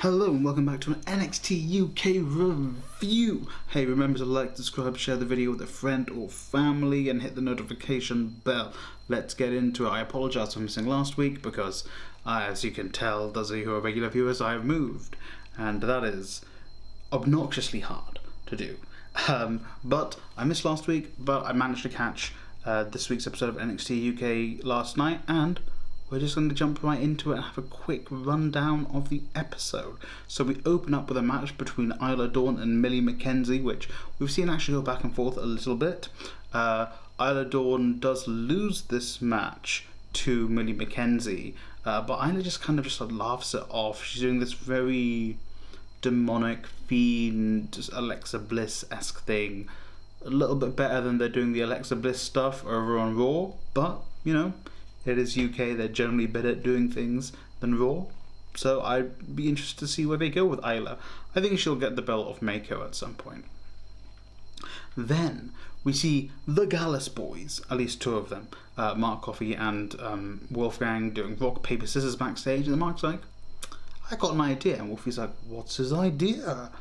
Hello and welcome back to an NXT UK review. Hey, remember to like, subscribe, share the video with a friend or family and hit the notification bell. Let's get into it. I apologise for missing last week because, as you can tell, those of you who are regular viewers, I have moved. And that is obnoxiously hard to do. But I missed last week, but I managed to catch this week's episode of NXT UK last night, and we're just going to jump right into it and have a quick rundown of the episode. So we open up with a match between Isla and Millie McKenzie, which we've seen actually go back and forth a little bit. Isla does lose this match to Millie McKenzie, but Isla just kind of laughs it off. She's doing this very demonic, fiend, Alexa Bliss-esque thing. A little bit better than they're doing the Alexa Bliss stuff over on Raw, but, you know, it is UK, they're generally better at doing things than Raw. So I'd be interested to see where they go with Isla. I think she'll get the belt off Mako at some point. Then we see the Gallus boys, at least two of them, Mark Coffey and Wolfgang, doing rock, paper, scissors backstage. And Mark's like, I got an idea. And Wolfie's like, what's his idea?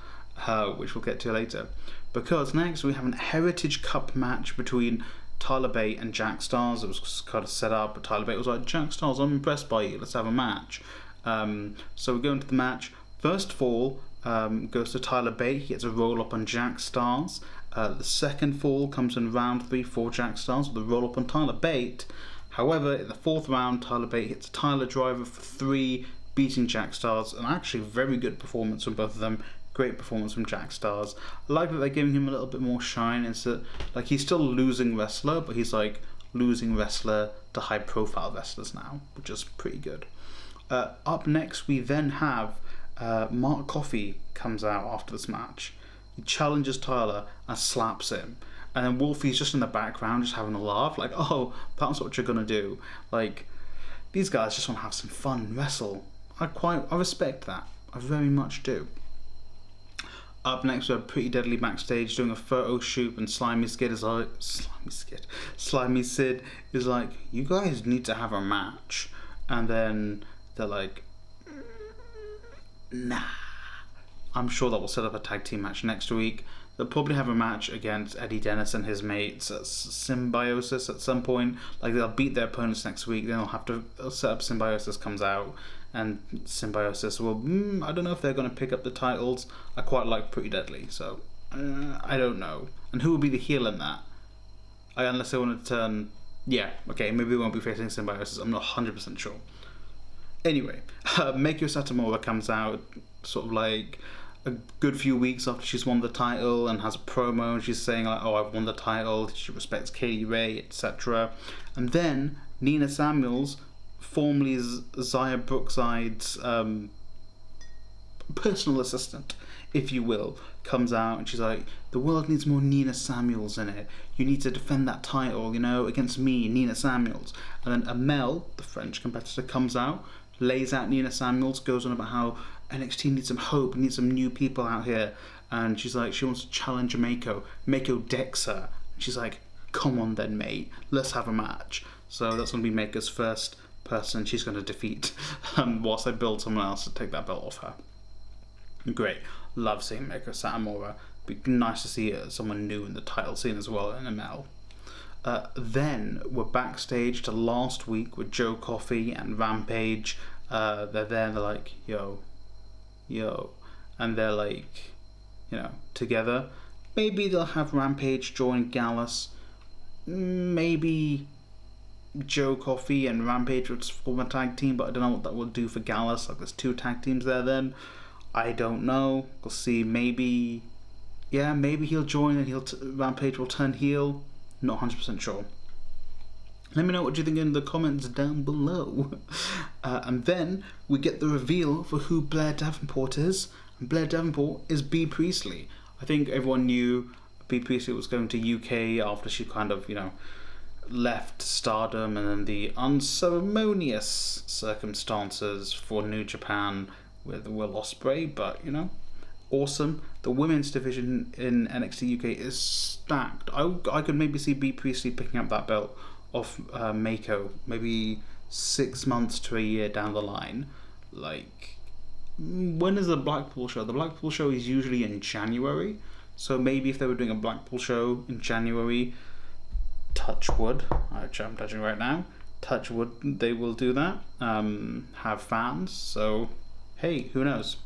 Which we'll get to later. Because next we have an Heritage Cup match between Tyler Bate and Jack Stars. It was kind of set up, but Tyler Bate was like, Jack Stars, I'm impressed by you, let's have a match. So we go into the match. First fall goes to Tyler Bate. He gets a roll up on Jack Stars. The second fall comes in round 3 for Jack Stars with a roll up on Tyler Bate. However, in the fourth round, Tyler Bate hits a Tyler driver for 3, beating Jack Stars. An actually very good performance from both of them. Great performance from Jack Stars. I like that they're giving him a little bit more shine. It's that, like, he's still losing wrestler, but he's like losing wrestler to high profile wrestlers now, which is pretty good. Up next we then have Mark Coffey comes out after this match. He challenges Tyler and slaps him, and then Wolfie's just in the background just having a laugh, like, oh, that's what you're gonna do. Like, these guys just want to have some fun and wrestle. I respect that. I very much do. Up next we have Pretty Deadly backstage doing a photo shoot, and Slimy Sid is like, you guys need to have a match. And then they're like, nah. I'm sure that will set up a tag team match next week. They'll probably have a match against Eddie Dennis and his mates at Symbiosis at some point. Like, they'll beat their opponents next week, then they'll set up Symbiosis comes out, and Symbiosis will, I don't know if they're going to pick up the titles. I quite like Pretty Deadly, so I don't know. And who will be the heel in that? Unless they want to turn, yeah, okay, maybe they won't be facing Symbiosis, I'm not 100% sure. Anyway, Meiko Satomura comes out sort of like a good few weeks after she's won the title and has a promo, and she's saying like, oh, I've won the title, she respects Kaylee Ray, etc. And then Nina Samuels, formerly Zaya Brookside's personal assistant, if you will, comes out and she's like, the world needs more Nina Samuels in it. You need to defend that title, you know, against me, Nina Samuels. And then Amel, the French competitor, comes out, lays out Nina Samuels, goes on about how NXT needs some hope, needs some new people out here. And she's like, she wants to challenge Mako. Mako decks her. She's like, come on then, mate, let's have a match. So that's going to be Mako's first person she's going to defeat, whilst they build someone else to take that belt off her. Great. Love seeing Meiko Satomura. Be nice to see someone new in the title scene as well in ML. Then we're backstage to last week with Joe Coffey and Rampage. They're there and they're like, yo. And they're like, you know, together. Maybe they'll have Rampage join Gallus. Maybe Joe Coffey and Rampage would form a tag team, but I don't know what that will do for Gallus. Like, there's 2 tag teams there then. I don't know. We'll see. Maybe he'll join and Rampage will turn heel. Not 100% sure. Let me know what you think in the comments down below. And then we get the reveal for who Blair Davenport is. And Blair Davenport is Bea Priestley. I think everyone knew Bea Priestley was going to UK after she kind of, you know, left Stardom, and then the unceremonious circumstances for New Japan with Will Ospreay. But, you know, awesome. The women's division in NXT UK is stacked. I could maybe see Bea Priestley picking up that belt off Mako maybe 6 months to a year down the line. Like, when is the Blackpool show? The Blackpool show is usually in January. So maybe if they were doing a Blackpool show in January, touch wood, which I'm touching right now, touch wood, they will do that. Have fans. So, hey, who knows?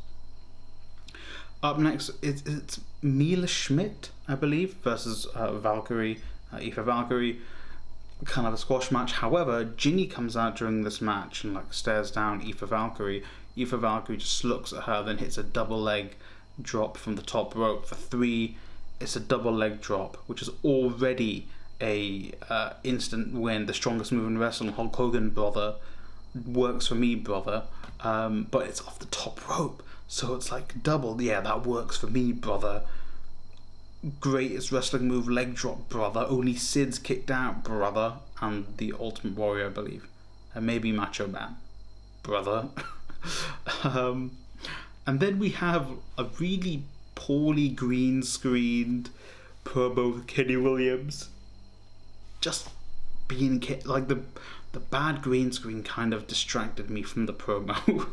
Up next, it's Mila Schmidt, I believe, versus Valkyrie, Aoife Valkyrie. Kind of a squash match. However, Ginny comes out during this match and like stares down Aoife Valkyrie. Aoife Valkyrie just looks at her, then hits a double leg drop from the top rope for 3. It's a double leg drop, which is already a instant win. The strongest move in wrestling, Hulk Hogan, brother. Works for me, brother. But it's off the top rope, so it's like double. Yeah, that works for me, brother. Greatest wrestling move, leg drop, brother. Only Sid's kicked out, brother. And the Ultimate Warrior, I believe. And maybe Macho Man, brother. And then we have a really poorly green screened promo with Kenny Williams. Just being like the bad green screen kind of distracted me from the promo.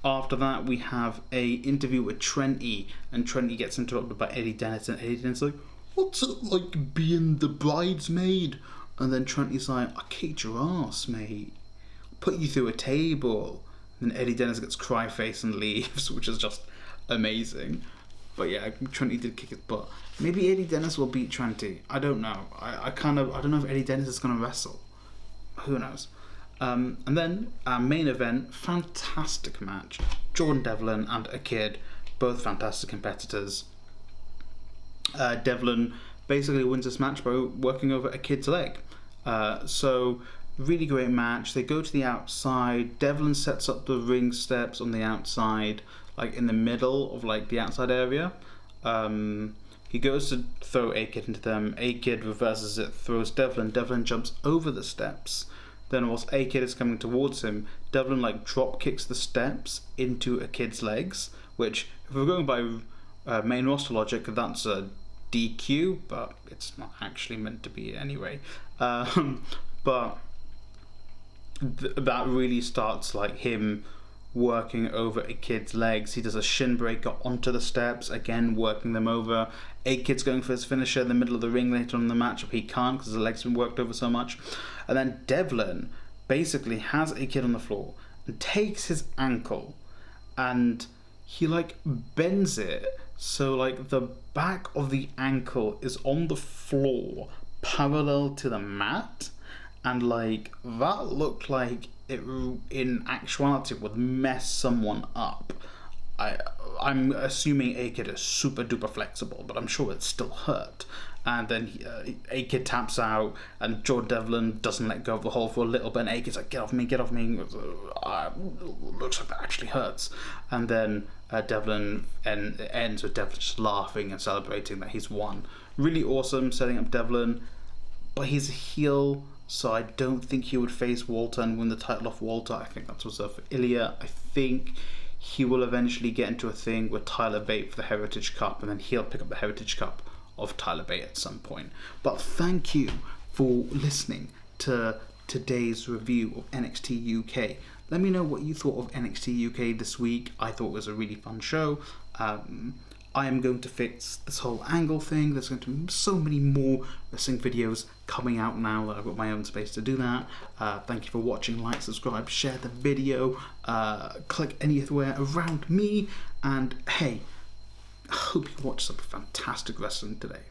After that, we have a interview with Trenty, and Trenty gets interrupted by Eddie Dennis, and Eddie Dennis is like, "What's it like being the bridesmaid?" And then Trenty's like, "I kicked your ass, mate. Put you through a table." And then Eddie Dennis gets cry face and leaves, which is just amazing. But yeah, Trenty did kick his butt. Maybe Eddie Dennis will beat Trenty. I don't know. I don't know if Eddie Dennis is going to wrestle. Who knows? And then our main event, fantastic match. Jordan Devlin and a kid, both fantastic competitors. Devlin basically wins this match by working over a kid's leg. So really great match. They go to the outside. Devlin sets up the ring steps on the outside, like in the middle of like the outside area. He goes to throw A-Kid into them. A-Kid reverses it, throws Devlin. Devlin jumps over the steps. Then whilst A-Kid is coming towards him, Devlin like drop kicks the steps into a kid's legs, which if we're going by main roster logic, that's a DQ, but it's not actually meant to be anyway. But that really starts like him working over a kid's legs. He does a shin breaker onto the steps, again working them over. A-Kid's going for his finisher in the middle of the ring later on in the matchup. He can't because his leg's been worked over so much. And then Devlin basically has A-Kid on the floor and takes his ankle and he like bends it so like the back of the ankle is on the floor parallel to the mat, and like that looked like it in actuality would mess someone up. I'm assuming A-Kid is super duper flexible, but I'm sure it still hurt. And then A-Kid taps out, and Jordan Devlin doesn't let go of the hold for a little bit, and A-Kid's like, get off me. Looks like that actually hurts. And then Devlin ends with Devlin just laughing and celebrating that he's won. Really awesome, setting up Devlin, but he's a heel, so I don't think he would face Walter and win the title off Walter. I think that's reserved for Ilya. I think he will eventually get into a thing with Tyler Bate for the Heritage Cup, and then he'll pick up the Heritage Cup of Tyler Bate at some point. But thank you for listening to today's review of NXT UK. Let me know what you thought of NXT UK this week. I thought it was a really fun show. I am going to fix this whole angle thing. There's going to be so many more wrestling videos coming out now that I've got my own space to do that. Thank you for watching. Like, subscribe, share the video, click anywhere around me, and hey, I hope you watch some fantastic wrestling today.